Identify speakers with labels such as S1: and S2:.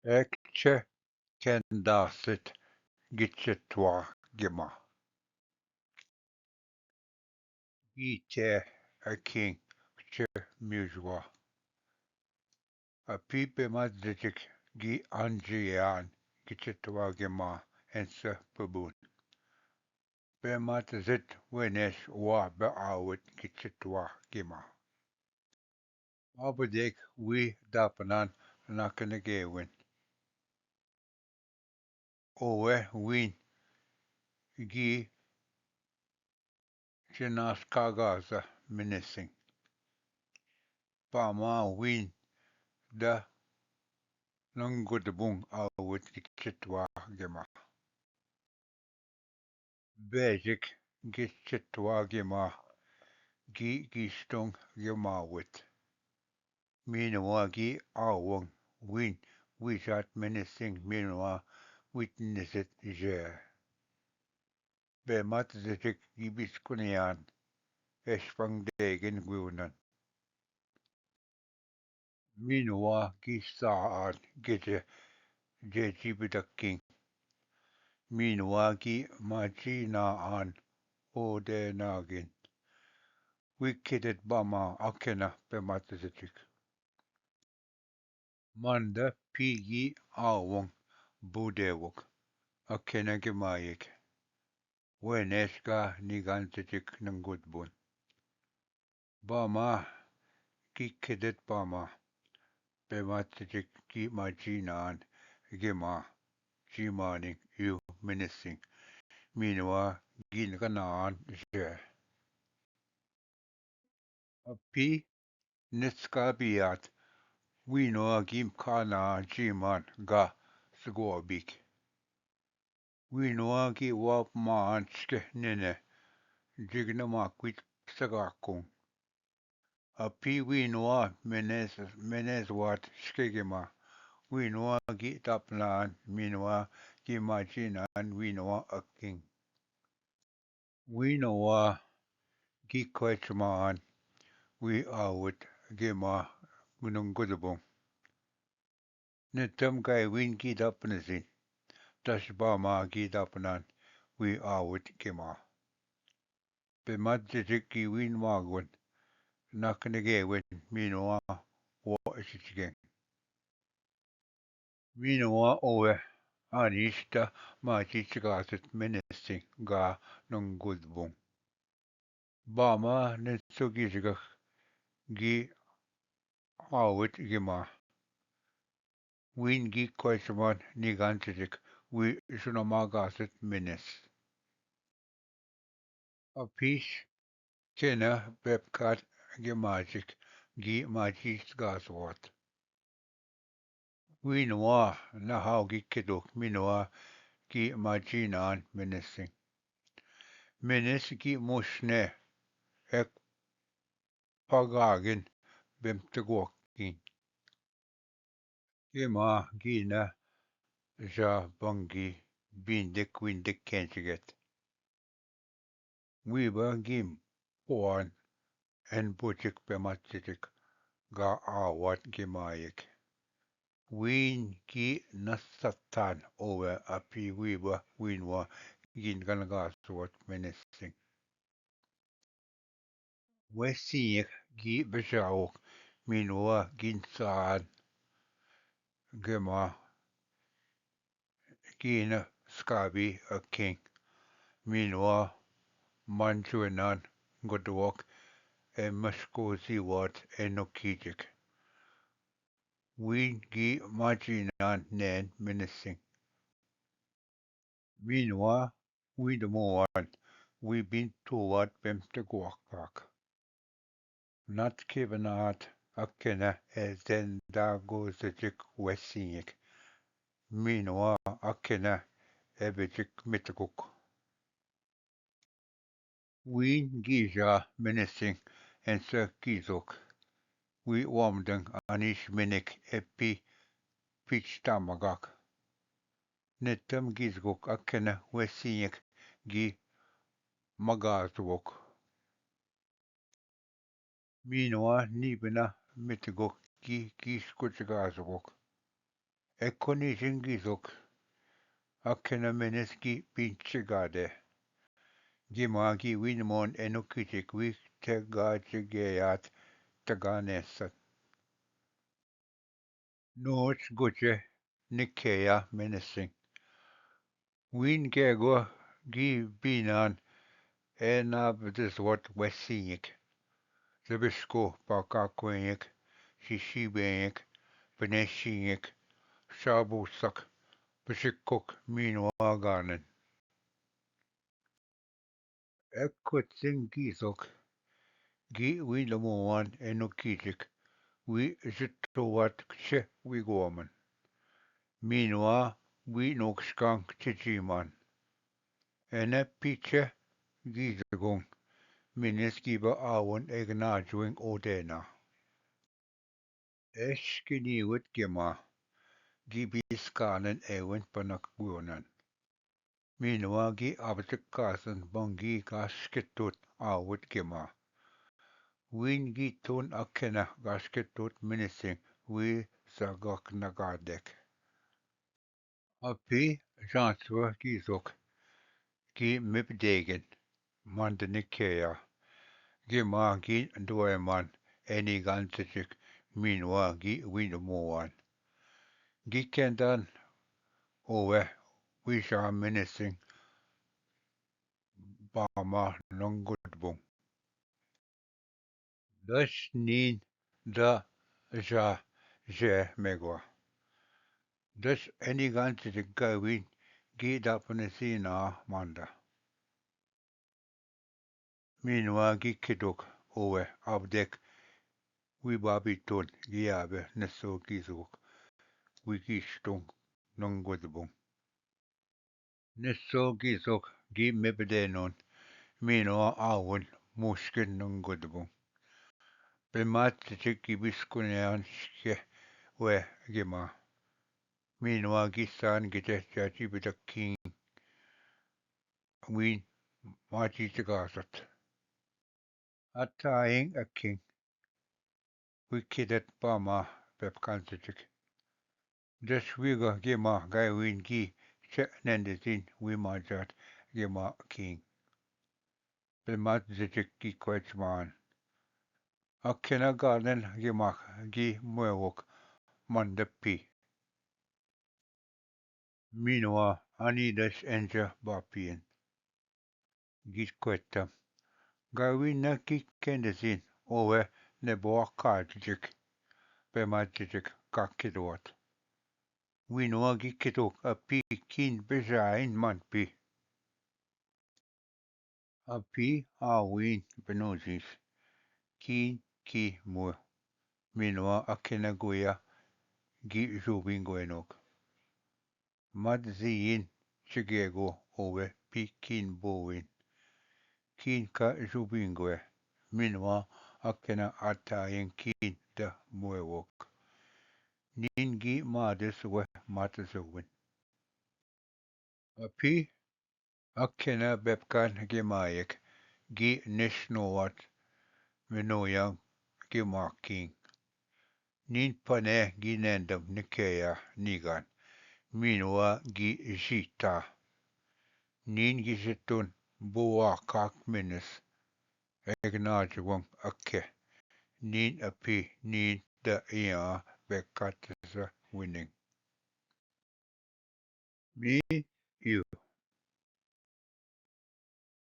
S1: Ecce kendasit gitchetwa gima. Gite a king che mujwa. A pipe madzitik gi anjian gitchetwa gima ense pabun. Be matzit wenesh wa beawit gitchetwa gima. Abadek we dapanan nakanagewin. Owe win gi Chinaskagaza menacing. Pama win da nangudabung awit gitchitwa gema. Bejik gitchitwa gema gi gistung gema wit. Meanwhile gi awang win wishat menacing meanwhile witnesset je. Be mat zetik gibiskunian espang degen gwunan. Meanwhile gisaan gite jejibidaking. Meanwhile gi majinaan ode nagin. Wicked bama akena bematazitik. Manda pigi awang budewok akena gemayik. Weneska nigantitik nangudbun. Bama kikedet bama bematazik gi majinaan gema jimaning yu menacing. Meanwhile ginganaan je. Api Nitskabiat Wino Gim Kana Jiman Ga Sgobik Wino Gi Wap Manske Nene Jignamakwit Sagakung Api Wino Menezwat Skigima Wino Gi Tapnan Minwa Gi Majinan Wino a King Wino Gi Kwetman We Awit Gima Gunungudabung Nitam Gai Win Gidapnazin Tashbama Gidapanan We Awit Gima Bemadziki Win Magwin Nakanagewin Minoa Wa Ishigeng Minoa Owe Anishta Machichagasit Menacing Ga Nungudbung Bama Nitsugizigach Gi Awit Gima Win Gi Kwaishaman Nigantizik We Shunamagasit Menes A piece Kena Bepkat Gemagic Gi Magis Gaswat Winoa Nahaugi Kiduk Minoa Gi Maginan Menacing Menes Gi Mushne Ek Pagagin Bemtagwakin Gema Gina Ja Bungi Bindik Windik Kensiget Weeba Gim Poan En Butchik Bematitik Ga Awat Gemayik Win Gi Nasatan Owe Api Weeba Winwa Gin Ganagaswat Menacing Wesink Gi Bajawok Minwa Gin Saan Gema Gina Skabi a King Minwa Manjuanan Godwok and Muskozi Wat Enokijik Win Gi Majinan Nen Menacing Meanwhile, we the Moan, we been to what Bemtagwakak. Not Kivanat, Akena, as then da goes the Jik Wessinik. Meanwhile, Akena, Ebijik Mitaguk. We Gija menacing and Sir Gizok. We Wamdang Anish Minik Epi Pitch Tamagak. Netam Gizgok Akena Wessinik Gi Magazwok. Meanwhile, Nibina Mitagok Gi Giskutagazwok. Ekkoni zingizok, akkena meneski pinchigade. Gimagi winmon enukitik wik tegajigeyat taganesat. Noach gutje Nikea menacing. Win gego gi binan enab deswat wesink. Zebisko pakakwenik, shishibenik, beneshinik, shabusak, beshikok minwaganen. Ekkot zingizok gi wilamoan enukitik. We zitowat kshe wigoman. Minwa we nokskank chichiman. Ene piche gizagung. Miniskiba awan egnajwing odena. Eskiniwit gima. Gibiskanen ewen panakgunan. Minwa gi abtikasan bangi gasketut awit gima. Win gitun akena gasketut minising we sagak nagadek. Api janswa gizok. Gi mipdegen. Mandanikea. Gima gi dueman. Eni gansichik. Minwa gi winamoan. Gikendan owe. Wisha minising. Bama nongudbung. Dus nin da ja je megwa. Dus eni gansichik gawin. Gi dapanesina manda. Minwa gi kiduk owe abdek. We babitun giabe neso gizuk. We gishtung nongudbung. Neso gizuk gi mibdenon. Minwa awun mushkin nongudbung. Bemat chiki biskunean shke we gima. Minwa gisan gite chachi bidaking. Win machi tagasat. Ataing a king. We kidet bama bepkansichik. Dus wiga gima gai win gi che nendezin we majat gima king. Bemat zichik gi kwechman. Akena garden gimak gi mwewok mandapi. Minwa anidas enja bapien. Git kwetta. Gawin na ki kendezin owe nebo akajik. Bemajik kakidwat. Winwa gi kitok api kin bejain manpi. Api awin benozis. Kin ki mwe. Minwa akena goya gi jubin gwenok. Madziin chigego owe pi kin bowin. Kin ka jubingwe. Minwa akena atayin kin da mwewok. Ningi madis we matazowin. Api akena bepkan gimayek. Gi nishnowat minoyang gimaking. Nin pane ginendam nikea nigan. Minwa gi jita. Nin gizitun bua kak minis. Egnajwang ake. Nin api nin da ia bekatasa winning. Mi